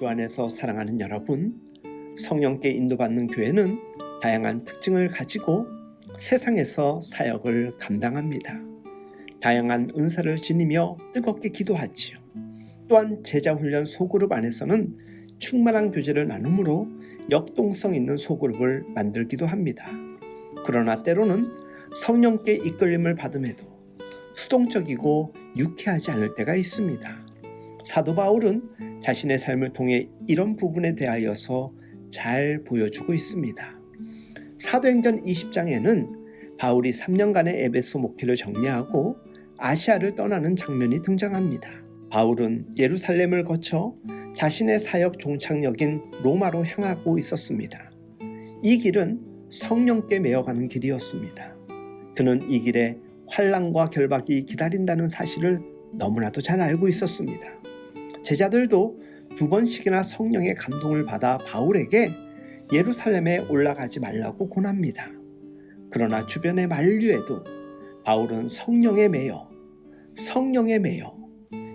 주 안에서 사랑하는 여러분, 성령께 인도받는 교회는 다양한 특징을 가지고 세상에서 사역을 감당합니다. 다양한 은사를 지니며 뜨겁게 기도하지요. 또한 제자훈련 소그룹 안에서는 충만한 교제를 나누므로 역동성 있는 소그룹을 만들기도 합니다. 그러나 때로는 성령께 이끌림을 받음에도 수동적이고 유쾌하지 않을 때가 있습니다. 사도 바울은 자신의 삶을 통해 이런 부분에 대하여서 잘 보여주고 있습니다. 사도행전 20장에는 바울이 3년간의 에베소 목회를 정리하고 아시아를 떠나는 장면이 등장합니다. 바울은 예루살렘을 거쳐 자신의 사역 종착역인 로마로 향하고 있었습니다. 이 길은 성령께 매어가는 길이었습니다. 그는 이 길에 환난과 결박이 기다린다는 사실을 너무나도 잘 알고 있었습니다. 제자들도 2번씩이나 성령의 감동을 받아 바울에게 예루살렘에 올라가지 말라고 권합니다. 그러나 주변의 만류에도 바울은 성령에 매여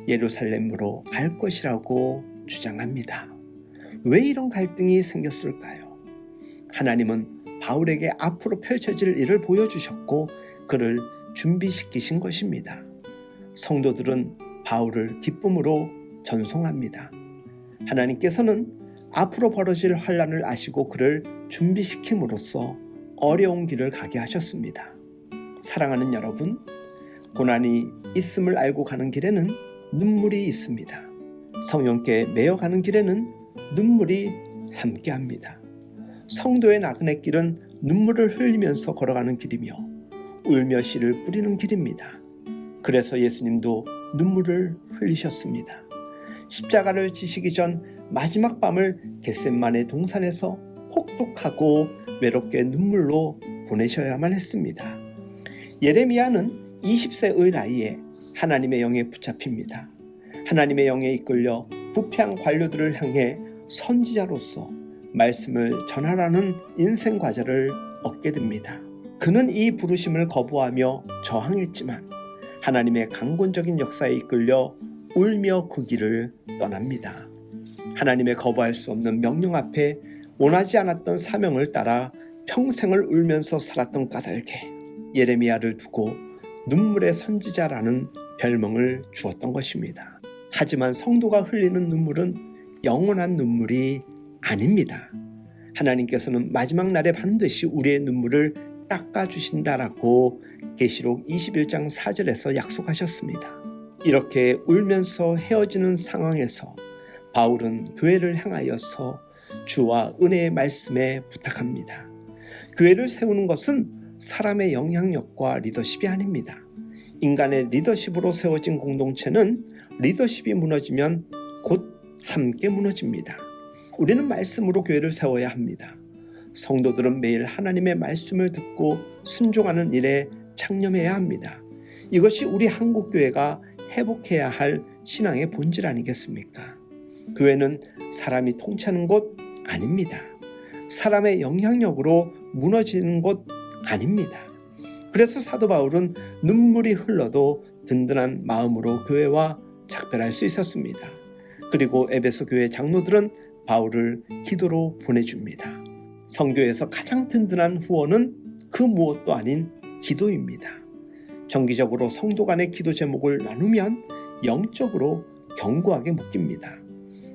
예루살렘으로 갈 것이라고 주장합니다. 왜 이런 갈등이 생겼을까요? 하나님은 바울에게 앞으로 펼쳐질 일을 보여주셨고 그를 준비시키신 것입니다. 성도들은 바울을 기쁨으로 전송합니다. 하나님께서는 앞으로 벌어질 환난을 아시고 그를 준비시킴으로써 어려운 길을 가게 하셨습니다. 사랑하는 여러분, 고난이 있음을 알고 가는 길에는 눈물이 있습니다. 성령께 매어가는 길에는 눈물이 함께합니다. 성도의 나그네 길은 눈물을 흘리면서 걸어가는 길이며 울며 씨를 뿌리는 길입니다. 그래서 예수님도 눈물을 흘리셨습니다. 십자가를 지시기 전 마지막 밤을 겟셋마네 동산에서 혹독하고 외롭게 눈물로 보내셔야만 했습니다. 예레미야는 20세의 나이에 하나님의 영에 붙잡힙니다. 하나님의 영에 이끌려 부패한 관료들을 향해 선지자로서 말씀을 전하라는 인생 과제를 얻게 됩니다. 그는 이 부르심을 거부하며 저항했지만 하나님의 강권적인 역사에 이끌려 울며 그 길을 떠납니다. 하나님의 거부할 수 없는 명령 앞에 원하지 않았던 사명을 따라 평생을 울면서 살았던 까닭에 예레미야를 두고 눈물의 선지자라는 별명을 주었던 것입니다. 하지만 성도가 흘리는 눈물은 영원한 눈물이 아닙니다. 하나님께서는 마지막 날에 반드시 우리의 눈물을 닦아주신다라고 계시록 21장 4절에서 약속하셨습니다. 이렇게 울면서 헤어지는 상황에서 바울은 교회를 향하여서 주와 은혜의 말씀에 부탁합니다. 교회를 세우는 것은 사람의 영향력과 리더십이 아닙니다. 인간의 리더십으로 세워진 공동체는 리더십이 무너지면 곧 함께 무너집니다. 우리는 말씀으로 교회를 세워야 합니다. 성도들은 매일 하나님의 말씀을 듣고 순종하는 일에 창념해야 합니다. 이것이 우리 한국교회가 회복해야 할 신앙의 본질 아니겠습니까? 교회는 사람이 통치하는 곳 아닙니다. 사람의 영향력으로 무너지는 곳 아닙니다. 그래서 사도 바울은 눈물이 흘러도 든든한 마음으로 교회와 작별할 수 있었습니다. 그리고 에베소 교회 장로들은 바울을 기도로 보내줍니다. 성교에서 가장 든든한 후원은 그 무엇도 아닌 기도입니다. 정기적으로 성도 간의 기도 제목을 나누면 영적으로 견고하게 묶입니다.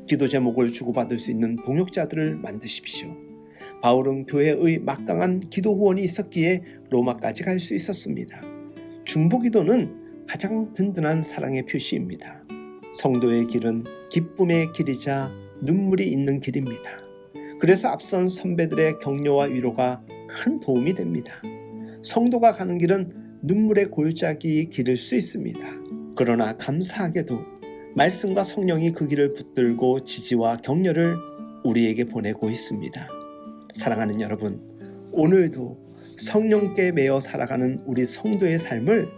기도 제목을 주고받을 수 있는 동역자들을 만드십시오. 바울은 교회의 막강한 기도 후원이 있었기에 로마까지 갈 수 있었습니다. 중보기도는 가장 든든한 사랑의 표시입니다. 성도의 길은 기쁨의 길이자 눈물이 있는 길입니다. 그래서 앞선 선배들의 격려와 위로가 큰 도움이 됩니다. 성도가 가는 길은 눈물의 골짜기 길일 수 있습니다. 그러나 감사하게도 말씀과 성령이 그 길을 붙들고 지지와 격려를 우리에게 보내고 있습니다. 사랑하는 여러분, 오늘도 성령께 매여 살아가는 우리 성도의 삶을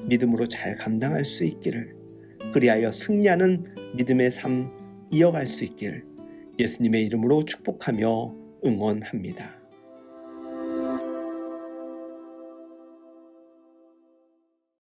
믿음으로 잘 감당할 수 있기를, 그리하여 승리하는 믿음의 삶 이어갈 수 있기를 예수님의 이름으로 축복하며 응원합니다.